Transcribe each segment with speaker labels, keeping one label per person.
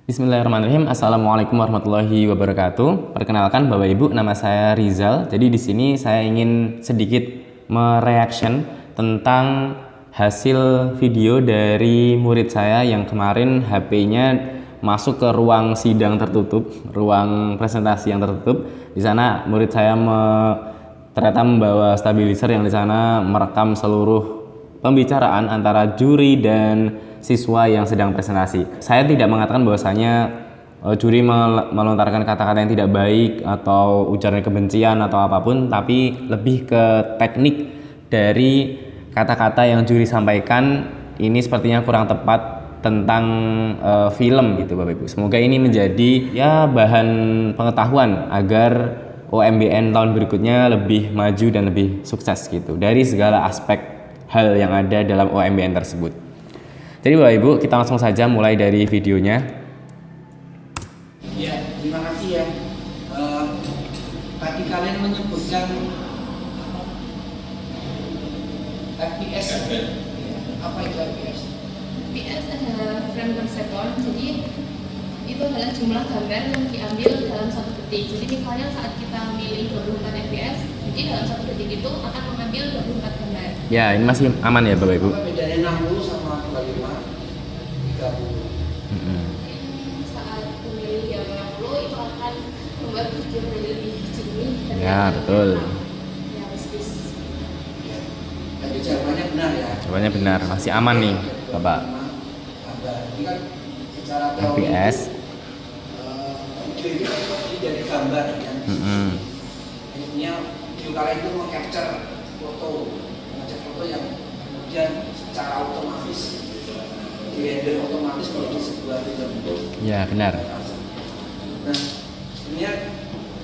Speaker 1: Bismillahirrahmanirrahim. Assalamualaikum warahmatullahi wabarakatuh. Perkenalkan Bapak Ibu, nama saya Rizal. Jadi di sini saya ingin sedikit mereaction tentang hasil video dari murid saya yang kemarin HP-nya masuk ke ruang sidang tertutup, ruang presentasi yang tertutup. Di sana murid saya ternyata membawa stabilizer yang di sana merekam seluruh pembicaraan antara juri dan siswa yang sedang presentasi. Saya tidak mengatakan bahwasanya juri melontarkan kata-kata yang tidak baik atau ujaran kebencian atau apapun, tapi lebih ke teknik dari kata-kata yang juri sampaikan ini sepertinya kurang tepat tentang film gitu Bapak Ibu. Semoga ini menjadi ya bahan pengetahuan agar OMBN tahun berikutnya lebih maju dan lebih sukses gitu dari segala aspek hal yang ada dalam OMBN tersebut. Jadi Bapak Ibu, kita langsung saja mulai dari videonya.
Speaker 2: Ya, terima kasih ya. Tadi kalian menyebutkan FPS. Apa itu FPS?
Speaker 3: FPS adalah frame per second, jadi itu adalah jumlah gambar yang diambil dalam satu detik. Jadi misalnya saat kita milih 24 fps, jadi dalam satu detik itu akan mengambil 24 gambar.
Speaker 1: Ya, ini masih aman ya Bapak Ibu?
Speaker 2: Apa bedanya 60 sama 25, 30?
Speaker 3: Saat memilih yang 60 itu akan membuat video menjadi lebih jernih dan
Speaker 1: Ya, betul.
Speaker 3: realistis.
Speaker 2: Ya. Tapi jawabannya benar ya.
Speaker 1: Jawabannya benar, masih aman nih Bapak.
Speaker 2: Gambar. Ini kan secara teori
Speaker 1: FPS.
Speaker 2: video itu kan terdiri dari gambar ya. Intinya video kalian itu meng-capture foto yang kemudian secara otomatis di-render otomatis menjadi sebuah film.
Speaker 1: Ya, benar.
Speaker 2: Nah, sebenarnya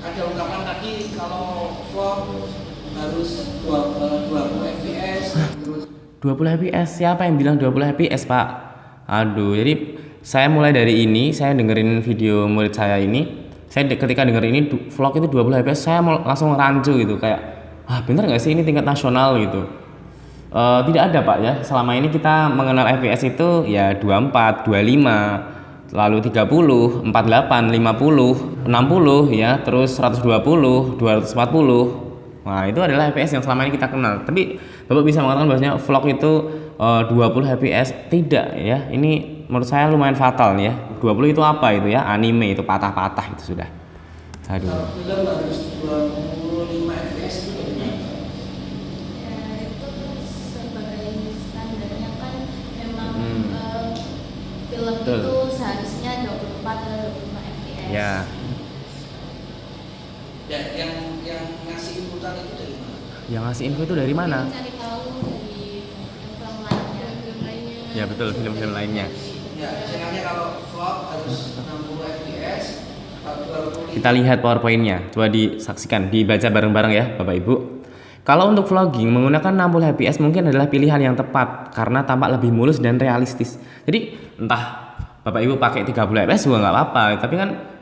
Speaker 2: ada ungkapan tadi kalau vlog harus 20 fps terus
Speaker 1: 20 fps, siapa yang bilang 20 fps Pak? Aduh, jadi saya mulai dari ini, saya dengerin video murid saya ini. Saya ketika denger ini vlog itu 20 fps, saya langsung rancu gitu, kayak bener nggak sih ini tingkat nasional gitu. Tidak ada Pak ya, selama ini kita mengenal fps itu ya 24, 25, lalu 30, 48, 50, 60 ya, terus 120, 240. Nah, itu adalah fps yang selama ini kita kenal. Tapi Bapak bisa mengatakan bahwasanya vlog itu 20 fps, tidak ya. Ini menurut saya lumayan fatal nih ya. 20 itu apa itu ya? Anime itu patah-patah itu sudah. Aduh.
Speaker 2: kalau film harus 25 fps itu bagaimana?
Speaker 3: Ya, itu sebagai standarnya kan memang film
Speaker 1: Betul.
Speaker 3: itu seharusnya 24 atau 25 fps.
Speaker 1: Ya,
Speaker 2: Dan yang ngasih inputan itu dari mana?
Speaker 1: yang ngasih info itu dari mana?
Speaker 3: Cari tahu dari film lainnya,
Speaker 1: Ya betul, film-film lainnya.
Speaker 2: Ya, misalnya kalau vlog harus 60 fps, kalau 20
Speaker 1: Kita lihat PowerPoint-nya. Coba disaksikan, dibaca bareng-bareng ya Bapak Ibu. Kalau untuk vlogging menggunakan 60 fps mungkin adalah pilihan yang tepat karena tampak lebih mulus dan realistis. Jadi entah Bapak Ibu pakai 30 fps juga nggak apa-apa, tapi kan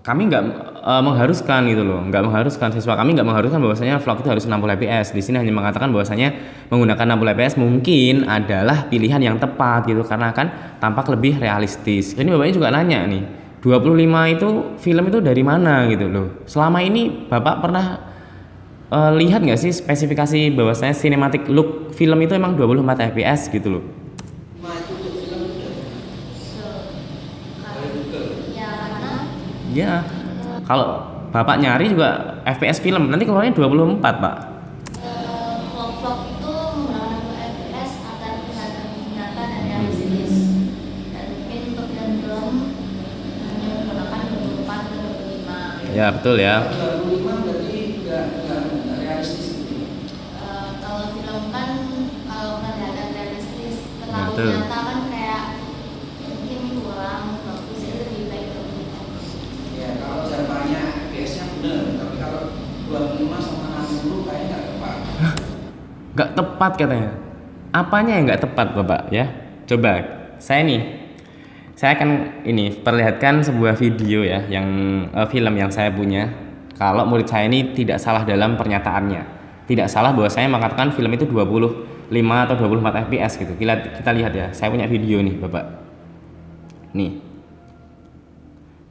Speaker 1: kami nggak mengharuskan gitu loh, nggak mengharuskan, siswa kami nggak mengharuskan bahwasanya vlog itu harus 60 fps. Di sini hanya mengatakan bahwasanya menggunakan 60 fps mungkin adalah pilihan yang tepat gitu karena akan tampak lebih realistis. Ini bapaknya juga nanya nih, 25 itu film itu dari mana gitu loh. Selama ini Bapak pernah lihat nggak sih spesifikasi bahwasanya cinematic look film itu emang 24 fps gitu loh.
Speaker 2: itu untuk film itu dari Google.
Speaker 3: Ya karena
Speaker 1: Ya, kalau Bapak nyari juga FPS film nanti keluarnya 24 Pak.
Speaker 3: vlog-vlog itu menggunakan fps agar kelihatan nyata dan realistis. Dan mungkin untuk film-film hanya menggunakan 24 atau 25.
Speaker 1: Ya betul ya.
Speaker 2: 25 berarti nggak realistis gitu.
Speaker 3: Kalau film kan kalau kelihatan realistis terlalu
Speaker 1: Betul.
Speaker 3: nyata kan kayak mungkin kurang bagus, jadi lebih baik 25.
Speaker 2: Ya, kalau jawabannya fps-nya benar, tapi kalau 25 sama 60 kayaknya nggak tepat.
Speaker 1: Nggak tepat katanya. Apanya yang nggak tepat Bapak ya? Coba saya akan ini perlihatkan sebuah video ya yang film yang saya punya. Kalau murid saya ini tidak salah dalam pernyataannya, tidak salah bahwa saya mengatakan film itu 25 atau 24 fps gitu. Kita lihat ya, saya punya video nih Bapak. Nih.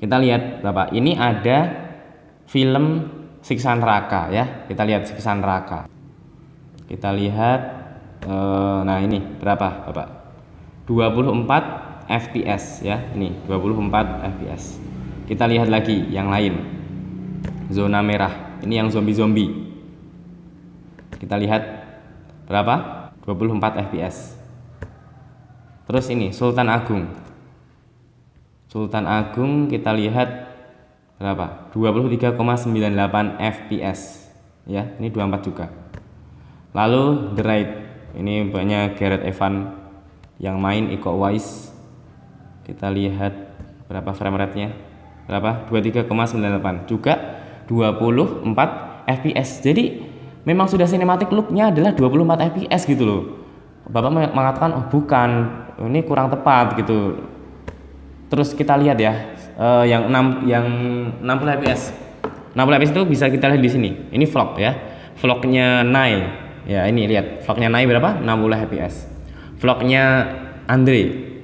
Speaker 1: Kita lihat Bapak, ini ada film Siksa Neraka ya. Kita lihat Siksa Neraka. Kita lihat nah ini berapa Bapak? 24 fps ya. Ini 24 fps. Kita lihat lagi yang lain. Zona merah. Ini yang zombie-zombie. Kita lihat berapa? 24 fps. Terus ini Sultan Agung. Sultan Agung kita lihat berapa? 23,98 fps. Ya, ini 24 juga. Lalu The Raid. Ini banyak Gareth Evans yang main, Iko Uwais. Kita lihat berapa frame rate-nya? Berapa? 23,98. Juga 24 fps. Jadi memang sudah cinematic look-nya adalah 24 fps gitu loh. Bapak mengatakan oh bukan, ini kurang tepat gitu. Terus kita lihat ya, yang 60 fps. 60 fps itu bisa kita lihat di sini. Ini vlog ya. Vlognya Nai. Ya, ini lihat. Vlognya Nai berapa? 60 fps. Vlognya Andre,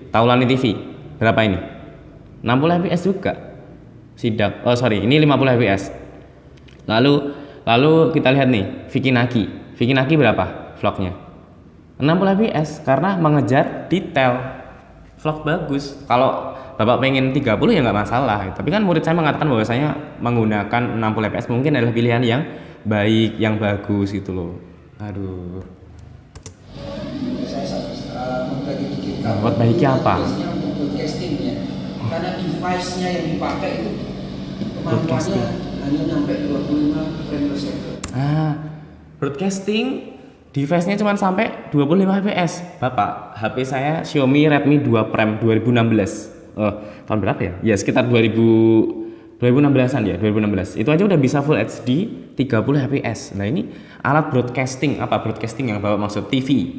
Speaker 1: Taulani TV. Berapa ini? 60 fps juga. Sidak. Oh, sorry, ini 50 fps. Lalu kita lihat nih, Vicky Naki. Vicky Naki berapa vlognya? 60 fps karena mengejar detail. Vlog bagus. Kalau Bapak pengen 30 ya nggak masalah. Tapi kan murid saya mengatakan bahwasanya menggunakan 60 fps mungkin adalah pilihan yang baik, yang bagus gitu loh. Aduh.
Speaker 2: Saya membagi dikit
Speaker 1: Buat baiknya apa?
Speaker 2: Broadcasting ya. Karena device-nya yang dipakai itu kemampuannya hanya sampai 25 frame per second.
Speaker 1: Broadcasting device-nya cuma sampai 25 fps. Bapak, HP saya Xiaomi Redmi 2 Prime 2016. Tahun berapa ya? Ya sekitar 2016-an ya, 2016. Itu aja udah bisa Full HD 30 fps. Nah, ini alat broadcasting, apa broadcasting yang Bapak maksud? TV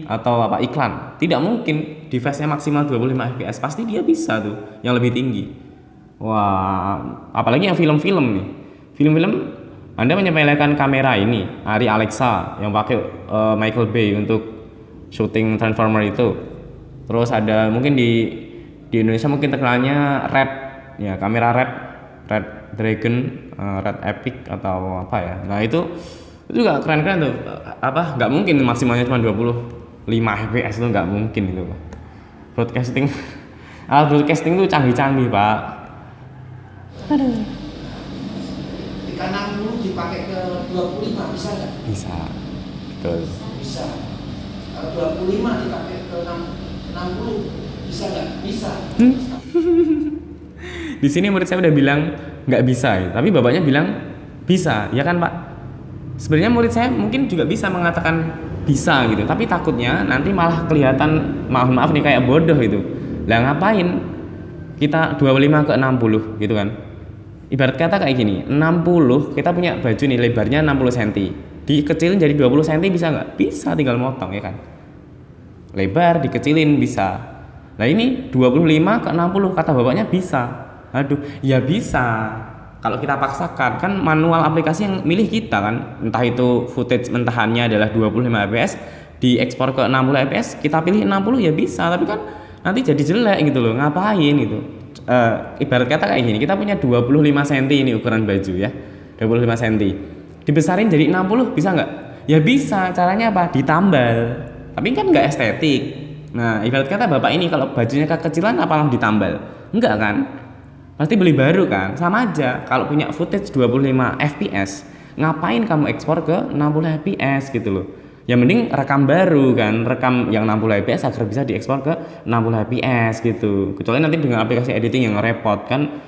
Speaker 1: atau apa iklan? Tidak mungkin device-nya maksimal 25 fps. Pasti dia bisa tuh yang lebih tinggi. Wah, apalagi yang film-film nih. Film-film Anda menyepelekan kamera ini, Ari Alexa yang pakai Michael Bay untuk syuting Transformer itu. Terus ada mungkin di Indonesia mungkin terkenalnya Red, ya kamera Red Dragon, Red Epic atau apa ya. Nah itu juga keren-keren tuh. Apa? Nggak mungkin maksimalnya cuma 25 fps itu nggak mungkin itu. Broadcasting, alat broadcasting itu canggih-canggih Pak. Aduh.
Speaker 2: Jika 60 dipakai ke 25 bisa nggak?
Speaker 1: Bisa, betul.
Speaker 2: Bisa. Kalau 25 dipakai ke 60 bisa nggak? Bisa.
Speaker 1: Di sini murid saya udah bilang nggak bisa, ya. Tapi bapaknya bilang bisa, ya kan Pak? Sebenarnya murid saya mungkin juga bisa mengatakan bisa gitu, tapi takutnya nanti malah kelihatan maaf nih kayak bodoh itu. Lah ngapain kita 25 ke 60 gitu kan? Ibarat kata kayak gini, 60 kita punya baju nih lebarnya 60 cm, dikecilin jadi 20 cm bisa nggak? Bisa, tinggal motong ya kan? Lebar dikecilin bisa. Nah ini 25 ke 60 kata bapaknya bisa. Aduh, ya bisa. Kalau kita paksakan, kan manual aplikasi yang milih kita kan. Entah itu footage mentahannya adalah 25 fps, diekspor ke 60 fps, kita pilih 60 ya bisa. Tapi kan nanti jadi jelek gitu loh, ngapain gitu. Ibarat kata kayak gini, kita punya 25 cm ini ukuran baju ya, 25 cm. Dibesarin jadi 60 bisa nggak? Ya bisa, caranya apa? Ditambal. Tapi kan nggak estetik. Nah, ibarat kata bapak ini kalau bajunya kekecilan apalah ditambal? Enggak kan? Pasti beli baru kan? Sama aja. Kalau punya footage 25 fps, ngapain kamu ekspor ke 60 fps gitu loh? Ya mending rekam baru kan, rekam yang 60 fps agar bisa diekspor ke 60 fps gitu. Kecuali nanti dengan aplikasi editing yang repot kan,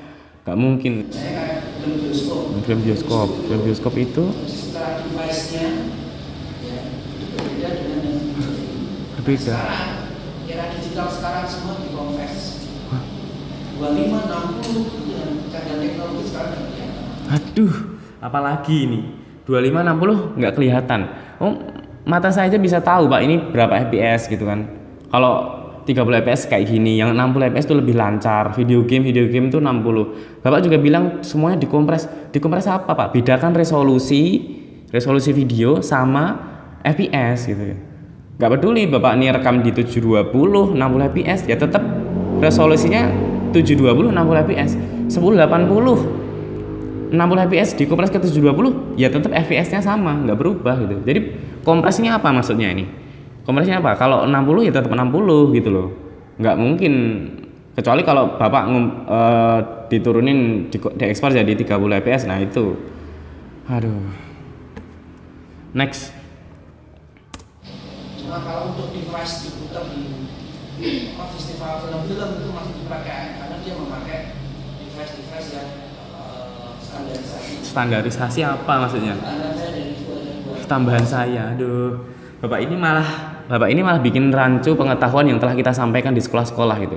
Speaker 1: nggak mungkin.
Speaker 2: Saya kayak film bioskop.
Speaker 1: Film bioskop itu
Speaker 2: secara device-nya ya itu berbeda dengan yang
Speaker 1: berbeda.
Speaker 2: sekarang. Era digital sekarang semua dikonvers. 25, 60 dengan canggih teknologi sekarang nggak kelihatan.
Speaker 1: Aduh, apalagi ini 25, 60 nggak kelihatan. Oh, mata saya aja bisa tahu Pak ini berapa fps gitu kan. Kalau 30 fps kayak gini, yang 60 fps itu lebih lancar. Video game itu 60. Bapak juga bilang semuanya dikompres. Dikompres apa Pak? Bedakan resolusi video sama fps gitu ya. Gak peduli Bapak ini rekam di 720, 60 fps ya tetap resolusinya 720 60 fps, 1080 60 fps dikompres ke 720 ya tetap fps-nya sama, nggak berubah gitu. Jadi kompresinya apa maksudnya ini? Kompresinya apa? Kalau 60 ya tetap 60 gitu loh. Nggak mungkin, kecuali kalau Bapak diturunin diekspor jadi 30 fps. Nah itu. Aduh. Next.
Speaker 2: Cuma kalau untuk device diputar di festival film-film itu masih dipakai karena dia memakai device yang
Speaker 1: Standarisasi apa maksudnya?
Speaker 2: standar saya dari 2
Speaker 1: Tambahan saya, aduh. Bapak ini malah bikin rancu pengetahuan yang telah kita sampaikan di sekolah-sekolah gitu,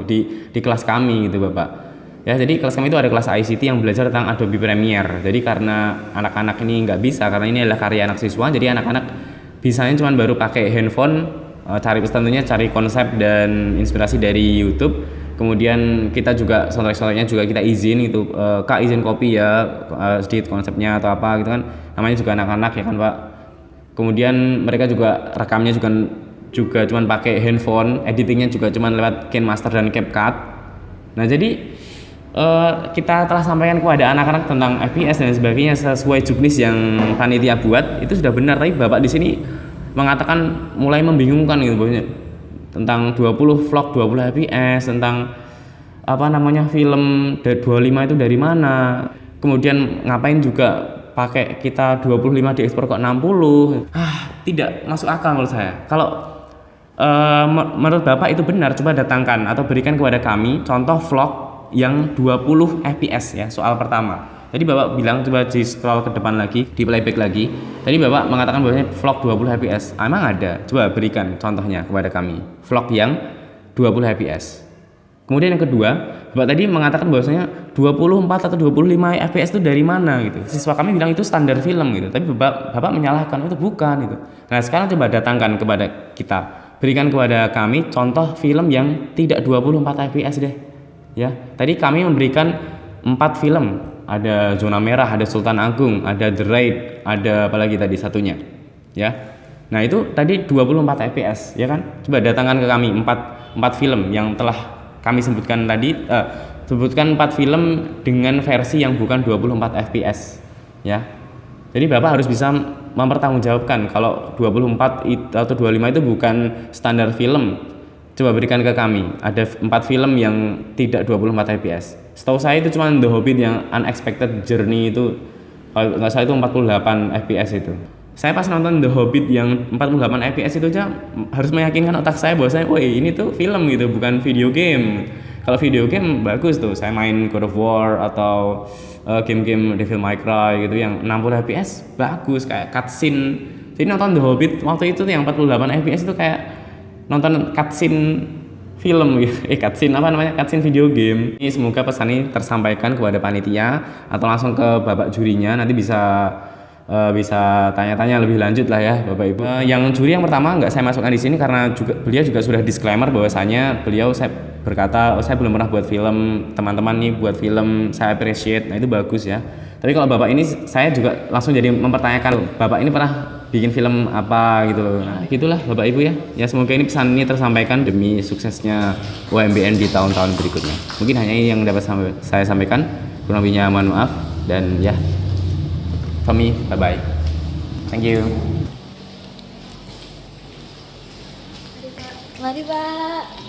Speaker 1: di kelas kami gitu, Bapak. Ya, jadi kelas kami itu ada kelas ICT yang belajar tentang Adobe Premiere. Jadi karena anak-anak ini nggak bisa, karena ini adalah karya anak siswa, jadi anak-anak bisanya cuma baru pakai handphone, tentunya cari konsep dan inspirasi dari YouTube. Kemudian kita juga soundtrack-soundtracknya juga kita izin itu, Kak izin copy ya sedikit konsepnya atau apa gitu kan, namanya juga anak-anak ya kan Pak. Kemudian mereka juga rekamnya juga cuman pakai handphone, editingnya juga cuman lewat KineMaster dan CapCut. Nah jadi kita telah sampaikan kepada anak-anak tentang FPS dan sebagainya sesuai juknis yang panitia buat, itu sudah benar, tapi Bapak di sini mengatakan mulai membingungkan gitu bahwasanya tentang 20 vlog 20 fps, tentang apa namanya film 25 itu dari mana, kemudian ngapain juga pakai kita 25 diekspor kok 60. Tidak masuk akal menurut saya. Kalau menurut Bapak itu benar, coba datangkan atau berikan kepada kami contoh vlog yang 20 fps ya, soal pertama. Tadi Bapak bilang, coba di scroll ke depan lagi, di playback lagi. Tadi Bapak mengatakan bahwa vlog 20 fps. Emang ada? Coba berikan contohnya kepada kami. Vlog yang 20 fps. Kemudian yang kedua, Bapak tadi mengatakan bahwasanya 24 atau 25 fps itu dari mana gitu. Siswa kami bilang itu standar film gitu. Tapi Bapak menyalahkan, itu bukan gitu. Nah, sekarang coba datangkan kepada kita. Berikan kepada kami contoh film yang tidak 24 fps deh. Ya. Tadi kami memberikan 4 film. Ada Zona Merah, ada Sultan Agung, ada The Raid, ada apalagi tadi satunya, ya. Nah itu tadi 24 fps, ya kan? Coba datangkan ke kami 4 film yang telah kami sebutkan tadi. Sebutkan 4 film dengan versi yang bukan 24 fps, ya. Jadi Bapak harus bisa mempertanggungjawabkan kalau 24 atau 25 itu bukan standar film. Coba berikan ke kami, ada 4 film yang tidak 24 fps. Setahu saya itu cuma The Hobbit yang Unexpected Journey itu, kalau nggak salah itu 48 fps itu. Saya pas nonton The Hobbit yang 48 fps itu aja harus meyakinkan otak saya bahwasanya, woi ini tuh film gitu, bukan video game. Kalau video game bagus tuh, saya main God of War atau game-game Devil May Cry gitu yang 60 fps bagus, kayak cutscene. Jadi nonton The Hobbit waktu itu tuh yang 48 fps itu kayak nonton cutscene film gitu. Cutscene apa namanya? Cutscene video game. Ini semoga pesan ini tersampaikan kepada panitia atau langsung ke Bapak jurinya, nanti bisa tanya-tanya lebih lanjut lah ya Bapak Ibu. Yang juri yang pertama nggak saya masukkan di sini karena beliau juga sudah disclaimer bahwasanya saya berkata saya belum pernah buat film, teman-teman nih buat film, saya appreciate. Nah itu bagus ya. Tapi kalau Bapak ini saya juga langsung jadi mempertanyakan, Bapak ini pernah bikin film apa gitu loh. Nah, gitulah Bapak Ibu ya. Ya semoga ini pesan ini tersampaikan demi suksesnya UMBN di tahun-tahun berikutnya. Mungkin hanya ini yang dapat saya sampaikan. Kurang lebihnya mohon maaf dan ya. Tommy, bye bye. Thank you.
Speaker 4: Mari Pak.